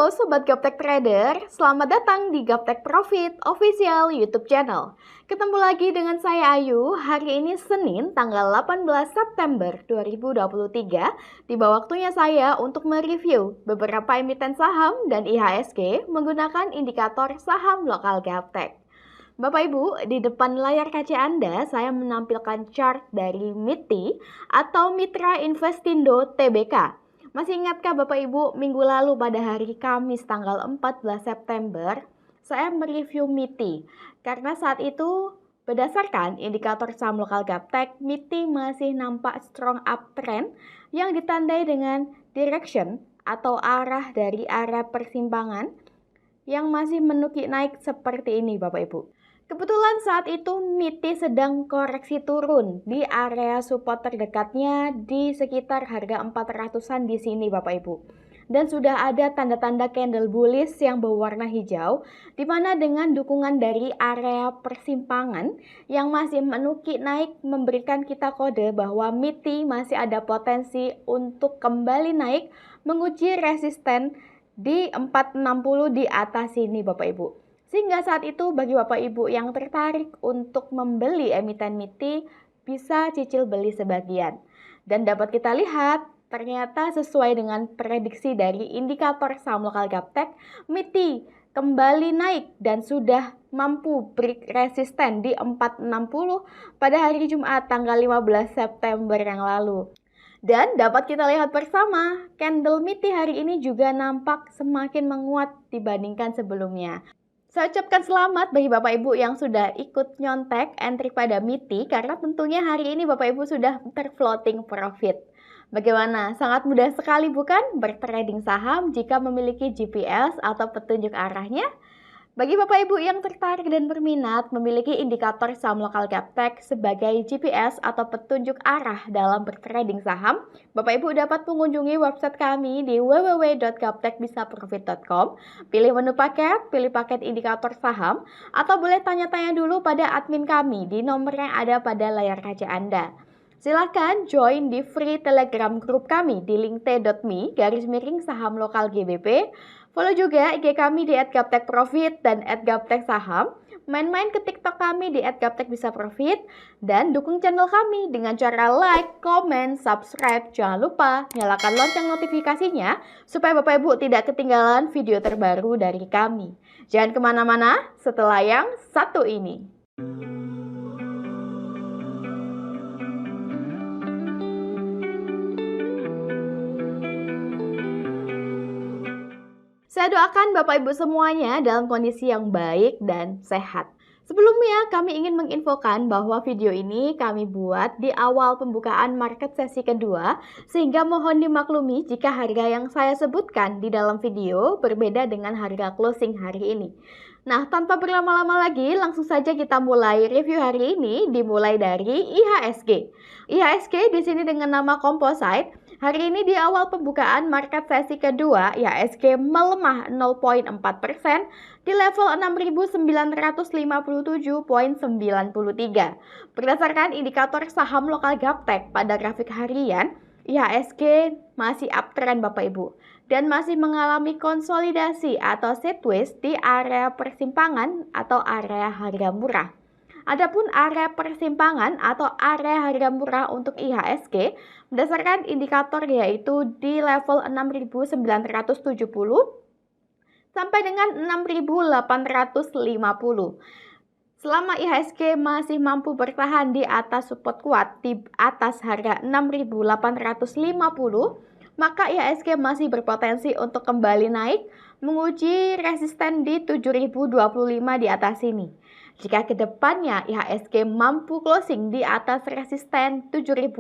Halo Sobat Gaptek Trader, selamat datang di Gaptek Profit Official YouTube Channel. Ketemu lagi dengan saya Ayu, hari ini Senin tanggal 18 September 2023. Tiba waktunya saya untuk mereview beberapa emiten saham dan IHSG menggunakan indikator saham lokal Gaptek. Bapak Ibu, di depan layar kaca Anda saya menampilkan chart dari MITI atau Mitra Investindo Tbk. Masih ingatkah Bapak Ibu, minggu lalu pada hari Kamis tanggal 14 September, saya mereview MITI. Karena saat itu, berdasarkan indikator saham lokal Gaptek, MITI masih nampak strong uptrend yang ditandai dengan direction atau arah dari area persimpangan yang masih menukik naik seperti ini Bapak Ibu. Kebetulan saat itu MITI sedang koreksi turun di area support terdekatnya di sekitar harga 400-an di sini Bapak Ibu. Dan sudah ada tanda-tanda candle bullish yang berwarna hijau, di mana dengan dukungan dari area persimpangan yang masih menukik naik memberikan kita kode bahwa MITI masih ada potensi untuk kembali naik menguji resisten di 460 di atas sini Bapak Ibu. Sehingga saat itu bagi Bapak Ibu yang tertarik untuk membeli emiten MITI bisa cicil beli sebagian. Dan dapat kita lihat ternyata sesuai dengan prediksi dari indikator saham lokal Gaptek, MITI kembali naik dan sudah mampu break resisten di 460 pada hari Jumat tanggal 15 September yang lalu. Dan dapat kita lihat bersama, candle MITI hari ini juga nampak semakin menguat dibandingkan sebelumnya. Saya ucapkan selamat bagi Bapak Ibu yang sudah ikut nyontek entry pada MITI karena tentunya hari ini Bapak Ibu sudah terfloating profit. Bagaimana? Sangat mudah sekali bukan bertrading saham jika memiliki GPS atau petunjuk arahnya? Bagi Bapak Ibu yang tertarik dan berminat memiliki indikator saham lokal Gaptek sebagai GPS atau petunjuk arah dalam bertrading saham, Bapak Ibu dapat mengunjungi website kami di www.gaptekbisaprofit.com, pilih menu paket, pilih paket indikator saham, atau boleh tanya-tanya dulu pada admin kami di nomor yang ada pada layar kaca Anda. Silakan join di free Telegram group kami di linkteh.me/saham lokal GBP. Follow juga IG kami di @gaptekprofit dan @gapteksaham. Main-main ke TikTok kami di @gaptekbisaprofit dan dukung channel kami dengan cara like, comment, subscribe. Jangan lupa nyalakan lonceng notifikasinya supaya Bapak Ibu tidak ketinggalan video terbaru dari kami. Jangan kemana-mana setelah yang satu ini. Saya doakan Bapak Ibu semuanya dalam kondisi yang baik dan sehat. Sebelumnya kami ingin menginfokan bahwa video ini kami buat di awal pembukaan market sesi kedua, sehingga mohon dimaklumi jika harga yang saya sebutkan di dalam video berbeda dengan harga closing hari ini. Nah, tanpa berlama-lama lagi, langsung saja kita mulai review hari ini dimulai dari IHSG. IHSG di sini dengan nama Composite. Hari ini di awal pembukaan market sesi kedua, IHSG melemah 0,4% di level 6.957,93. Berdasarkan indikator saham lokal Gaptek pada grafik harian, IHSG masih uptrend Bapak Ibu dan masih mengalami konsolidasi atau sideways di area persimpangan atau area harga murah. Adapun area persimpangan atau area harga murah untuk IHSG berdasarkan indikator yaitu di level 6.970 sampai dengan 6.850. Selama IHSG masih mampu bertahan di atas support kuat di atas harga 6.850, maka IHSG masih berpotensi untuk kembali naik menguji resisten di 7.025 di atas sini. Jika kedepannya IHSG mampu closing di atas resisten 7.025,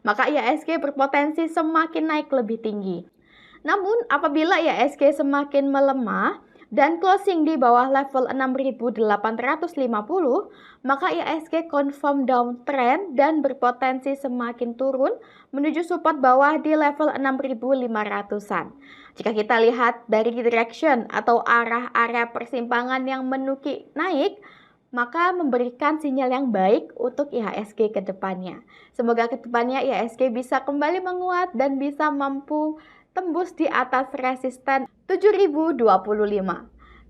maka IHSG berpotensi semakin naik lebih tinggi. Namun apabila IHSG semakin melemah dan closing di bawah level 6.850, maka IHSG confirm downtrend dan berpotensi semakin turun menuju support bawah di level 6.500-an. Jika kita lihat dari direction atau arah area persimpangan yang menukik naik, maka memberikan sinyal yang baik untuk IHSG ke depannya. Semoga ke depannya IHSG bisa kembali menguat dan bisa mampu tembus di atas resisten 7.025.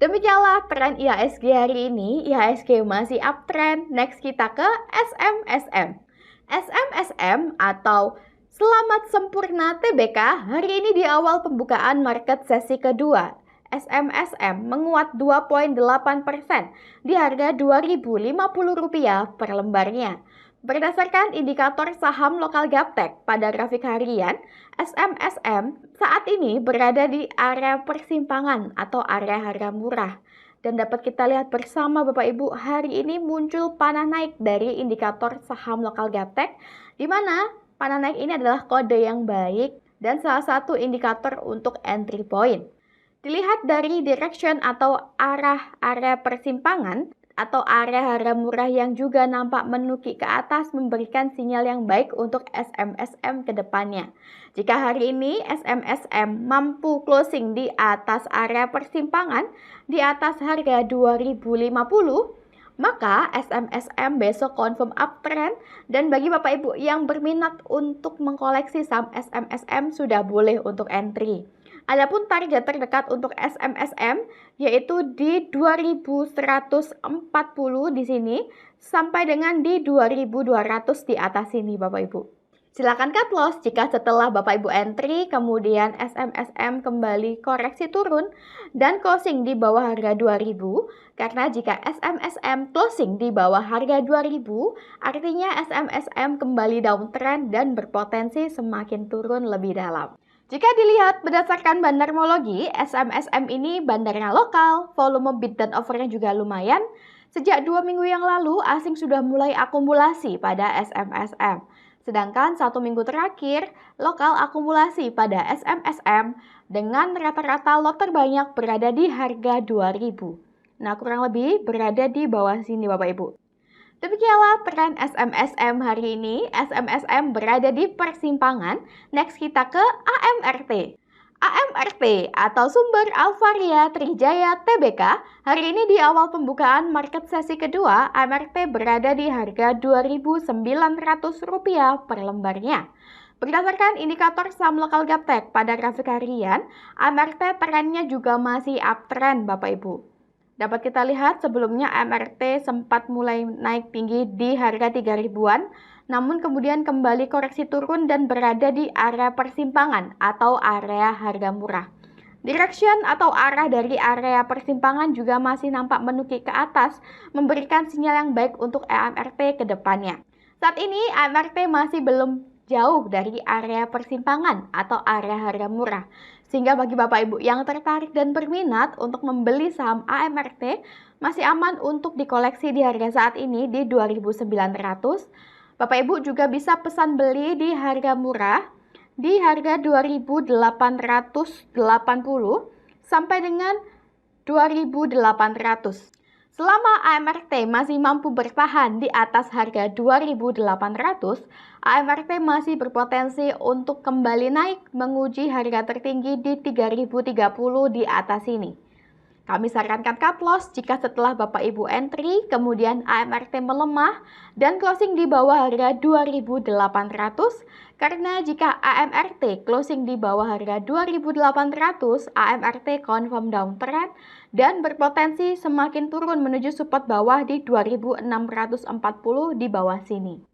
Demikianlah tren IHSG hari ini. IHSG masih uptrend. Next kita ke SMSM. SMSM atau Selamat Sempurna TBK hari ini di awal pembukaan market sesi kedua. SMSM menguat 2,8% di harga Rp2.050 per lembarnya. Berdasarkan indikator saham lokal Gaptek pada grafik harian, SMSM saat ini berada di area persimpangan atau area harga murah. Dan dapat kita lihat bersama Bapak Ibu, hari ini muncul panah naik dari indikator saham lokal Gaptek, di mana panah naik ini adalah kode yang baik dan salah satu indikator untuk entry point. Dilihat dari direction atau arah area persimpangan, atau area harga murah yang juga nampak menukik ke atas memberikan sinyal yang baik untuk SMSM ke depannya. Jika hari ini SMSM mampu closing di atas area persimpangan di atas harga 2050, maka SMSM besok confirm uptrend dan bagi Bapak Ibu yang berminat untuk mengkoleksi saham SMSM sudah boleh untuk entry. Adapun target terdekat untuk SMSM yaitu di 2140 di sini sampai dengan di 2200 di atas sini Bapak Ibu. Silakan cut loss jika setelah Bapak Ibu entry kemudian SMSM kembali koreksi turun dan closing di bawah harga 2000, karena jika SMSM closing di bawah harga 2000 artinya SMSM kembali downtrend dan berpotensi semakin turun lebih dalam. Jika dilihat berdasarkan bandarmologi, SMSM ini bandarnya lokal, volume bid dan offernya juga lumayan. Sejak 2 minggu yang lalu, asing sudah mulai akumulasi pada SMSM. Sedangkan 1 minggu terakhir, lokal akumulasi pada SMSM dengan rata-rata lot terbanyak berada di harga 2000. Nah, kurang lebih berada di bawah sini Bapak Ibu. Demikianlah tren SMSM hari ini. SMSM berada di persimpangan. Next kita ke AMRT. AMRT atau Sumber Alvaria Trijaya TBK hari ini di awal pembukaan market sesi kedua, AMRT berada di harga Rp2.900 per lembarnya. Berdasarkan indikator saham lokal Gaptek pada grafik harian, AMRT trennya juga masih uptrend Bapak Ibu. Dapat kita lihat sebelumnya AMRT sempat mulai naik tinggi di harga 3.000-an, namun kemudian kembali koreksi turun dan berada di area persimpangan atau area harga murah. Direction atau arah dari area persimpangan juga masih nampak menukik ke atas, memberikan sinyal yang baik untuk AMRT ke depannya. Saat ini AMRT masih belum jauh dari area persimpangan atau area harga murah. Sehingga bagi Bapak Ibu yang tertarik dan berminat untuk membeli saham AMRT, masih aman untuk dikoleksi di harga saat ini di 2.900. Bapak Ibu juga bisa pesan beli di harga murah di harga 2.880 sampai dengan 2.800. Selama AMRT masih mampu bertahan di atas harga 2.800, AMRT masih berpotensi untuk kembali naik menguji harga tertinggi di 3.030 di atas ini. Kami sarankan cut loss jika setelah Bapak Ibu entry, kemudian AMRT melemah dan closing di bawah harga 2.800, karena jika AMRT closing di bawah harga 2.800, AMRT confirm downtrend dan berpotensi semakin turun menuju support bawah di 2.640 di bawah sini.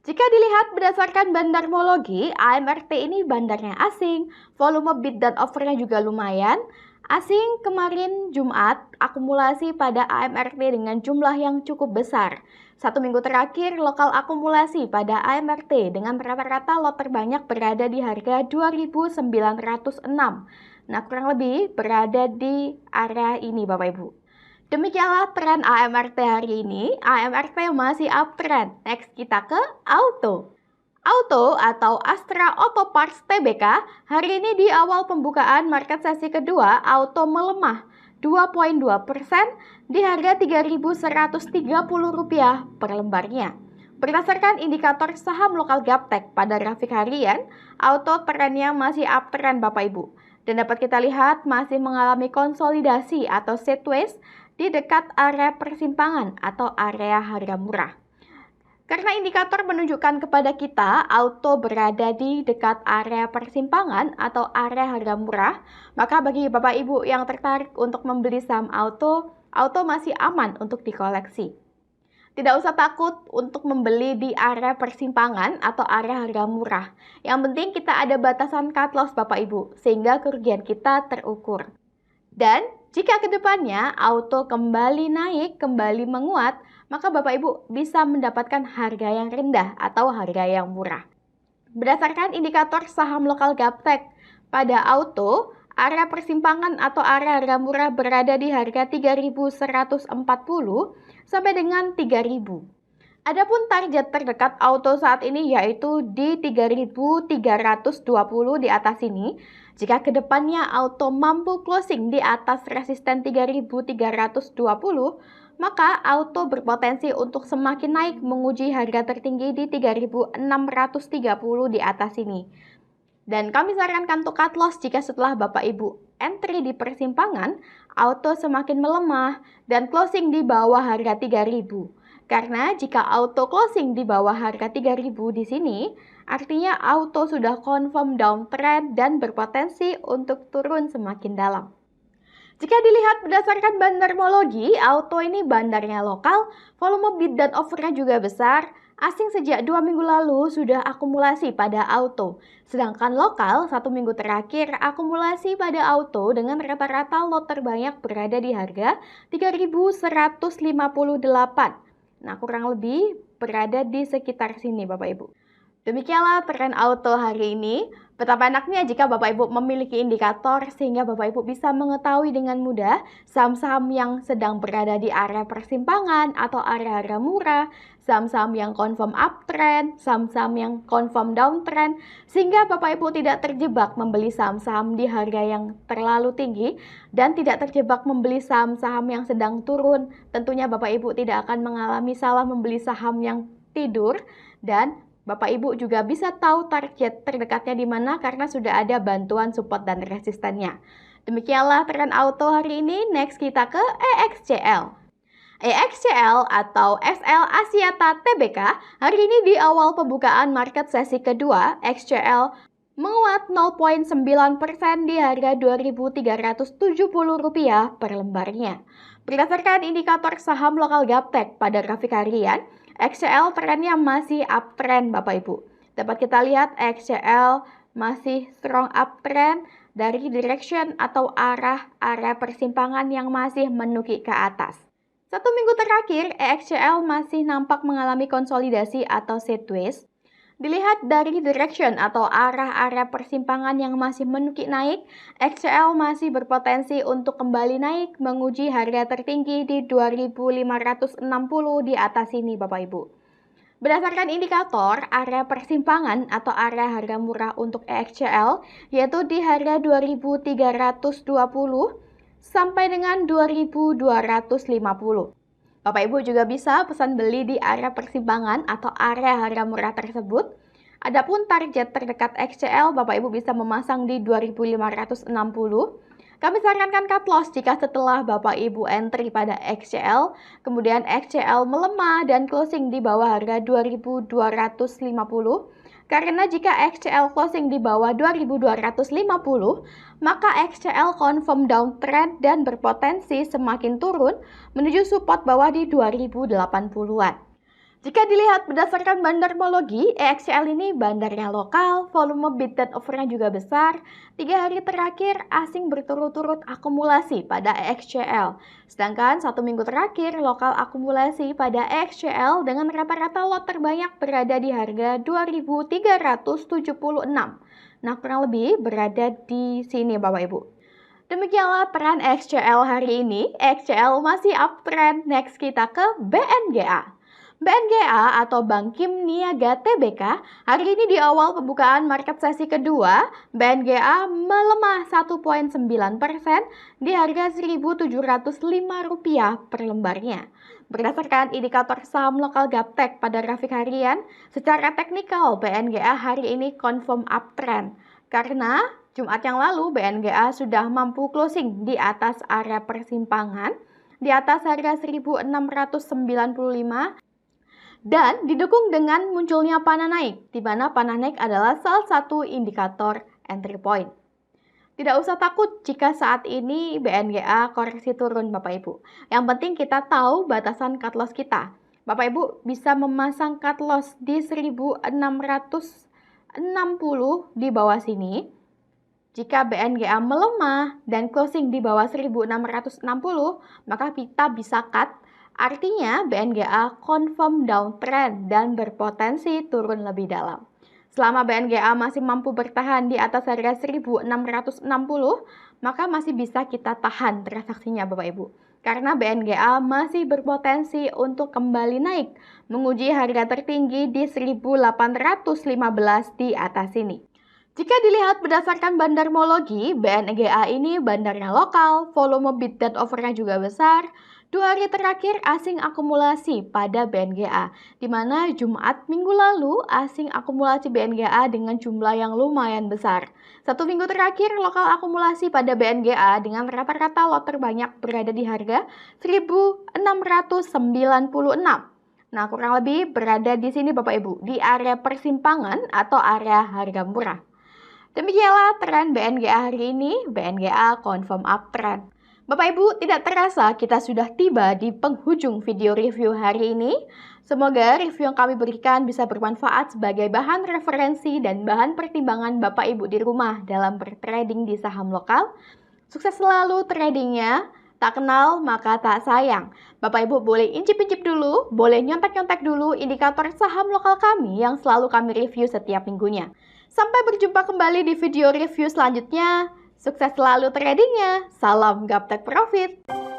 Jika dilihat berdasarkan bandarmologi, AMRT ini bandarnya asing, volume bid dan offernya juga lumayan. Asing kemarin Jumat akumulasi pada AMRT dengan jumlah yang cukup besar. 1 minggu terakhir lokal akumulasi pada AMRT dengan rata-rata lot terbanyak berada di harga 2.906. Nah, kurang lebih berada di area ini Bapak Ibu. Demikianlah tren AMRT hari ini. AMRT masih uptrend. Next kita ke Auto. Auto atau Astra Auto Parts TBK hari ini di awal pembukaan market sesi kedua, Auto melemah 2,2% di harga Rp3.130 per lembarnya. Berdasarkan indikator saham lokal Gaptek pada grafik harian, Auto trennya masih uptrend Bapak Ibu. Dan dapat kita lihat masih mengalami konsolidasi atau sideways di dekat area persimpangan atau area harga murah. Karena indikator menunjukkan kepada kita auto berada di dekat area persimpangan atau area harga murah, maka bagi Bapak Ibu yang tertarik untuk membeli saham auto, auto masih aman untuk dikoleksi. Tidak usah takut untuk membeli di area persimpangan atau area harga murah. Yang penting kita ada batasan cut loss Bapak Ibu, sehingga kerugian kita terukur. Dan jika kedepannya auto kembali naik, kembali menguat, maka Bapak Ibu bisa mendapatkan harga yang rendah atau harga yang murah. Berdasarkan indikator saham lokal Gaptek, pada auto, area persimpangan atau area harga murah berada di harga 3.140 sampai dengan 3.000. Adapun target terdekat auto saat ini yaitu di 3.320 di atas ini. Jika kedepannya auto mampu closing di atas resisten 3.320, maka auto berpotensi untuk semakin naik menguji harga tertinggi di 3.630 di atas ini. Dan kami sarankan untuk cut loss jika setelah Bapak Ibu entry di persimpangan, auto semakin melemah dan closing di bawah harga 3.000. Karena jika auto closing di bawah harga 3.000 di sini, artinya auto sudah confirm downtrend dan berpotensi untuk turun semakin dalam. Jika dilihat berdasarkan bandarmologi, auto ini bandarnya lokal, volume bid dan offernya juga besar. Asing sejak 2 minggu lalu sudah akumulasi pada auto. Sedangkan lokal 1 minggu terakhir akumulasi pada auto dengan rata-rata lot terbanyak berada di harga 3.158. Nah, kurang lebih berada di sekitar sini Bapak Ibu. Demikianlah tren auto hari ini. Betapa enaknya jika Bapak Ibu memiliki indikator sehingga Bapak Ibu bisa mengetahui dengan mudah saham-saham yang sedang berada di area persimpangan atau area harga murah, saham-saham yang confirm uptrend, saham-saham yang confirm downtrend, sehingga Bapak Ibu tidak terjebak membeli saham-saham di harga yang terlalu tinggi dan tidak terjebak membeli saham-saham yang sedang turun. Tentunya Bapak Ibu tidak akan mengalami salah membeli saham yang tidur, dan Bapak Ibu juga bisa tahu target terdekatnya di mana karena sudah ada bantuan support dan resistennya. Demikianlah tren auto hari ini. Next kita ke EXCL. EXCL atau SL Axiata Tbk hari ini di awal pembukaan market sesi kedua, EXCL menguat 0,9% di harga Rp2.370 per lembarnya. Berdasarkan indikator saham lokal Gaptek pada grafik harian, EXCL trennya masih uptrend Bapak Ibu. Dapat kita lihat EXCL masih strong uptrend dari direction atau arah area persimpangan yang masih menukik ke atas. 1 minggu terakhir EXCL masih nampak mengalami konsolidasi atau sideways. Dilihat dari direction atau arah area persimpangan yang masih menukik naik, EXCL masih berpotensi untuk kembali naik menguji harga tertinggi di 2.560 di atas ini Bapak Ibu. Berdasarkan indikator, area persimpangan atau area harga murah untuk EXCL yaitu di harga 2.320 sampai dengan 2.250. Bapak Ibu juga bisa pesan beli di area persimpangan atau area harga murah tersebut. Adapun target terdekat EXCL, Bapak Ibu bisa memasang di 2.560. Kami sarankan cut loss jika setelah Bapak Ibu entry pada EXCL, kemudian EXCL melemah dan closing di bawah harga 2.250. Karena jika EXCL closing di bawah 2.250, maka EXCL confirm downtrend dan berpotensi semakin turun menuju support bawah di 2080-an. Jika dilihat berdasarkan bandarmologi, EXCL ini bandarnya lokal, volume bid dan offernya juga besar. 3 hari terakhir asing berturut-turut akumulasi pada EXCL. Sedangkan 1 minggu terakhir lokal akumulasi pada EXCL dengan rata-rata lot terbanyak berada di harga 2.376. Nah, kurang lebih berada di sini Bapak Ibu. Demikianlah tren EXCL hari ini. EXCL masih uptrend. Next kita ke BNGA. BNGA atau Bank Kim Niaga Tbk hari ini di awal pembukaan market sesi kedua, BNGA melemah 1,9% di harga Rp1.705 per lembarnya. Berdasarkan indikator saham lokal Gaptek pada grafik harian, secara teknikal BNGA hari ini confirm uptrend karena Jumat yang lalu BNGA sudah mampu closing di atas area persimpangan di atas harga 1.695 dan didukung dengan munculnya panah naik, di mana panah naik adalah salah satu indikator entry point. Tidak usah takut jika saat ini BNGA koreksi turun Bapak Ibu. Yang penting kita tahu batasan cut loss kita. Bapak Ibu bisa memasang cut loss di 1660 di bawah sini. Jika BNGA melemah dan closing di bawah 1660, maka kita bisa cut. Artinya BNGA confirm downtrend dan berpotensi turun lebih dalam. Selama BNGA masih mampu bertahan di atas harga 1660, maka masih bisa kita tahan transaksinya Bapak Ibu. Karena BNGA masih berpotensi untuk kembali naik, menguji harga tertinggi di 1815 di atas sini. Jika dilihat berdasarkan bandarmologi, BNGA ini bandarnya lokal, volume bid dan offernya juga besar. 2 hari terakhir asing akumulasi pada BNGA, di mana Jumat minggu lalu asing akumulasi BNGA dengan jumlah yang lumayan besar. 1 minggu terakhir lokal akumulasi pada BNGA dengan rata-rata lot terbanyak berada di harga 1696. Nah, kurang lebih berada di sini Bapak Ibu, di area persimpangan atau area harga murah. Demikianlah tren BNGA hari ini, BNGA confirm uptrend. Bapak Ibu, tidak terasa kita sudah tiba di penghujung video review hari ini. Semoga review yang kami berikan bisa bermanfaat sebagai bahan referensi dan bahan pertimbangan Bapak Ibu di rumah dalam bertrading di saham lokal. Sukses selalu tradingnya, tak kenal maka tak sayang. Bapak Ibu boleh incip-incip dulu, boleh nyontek-nyontek dulu indikator saham lokal kami yang selalu kami review setiap minggunya. Sampai berjumpa kembali di video review selanjutnya. Sukses selalu tradingnya. Salam Gaptek Profit.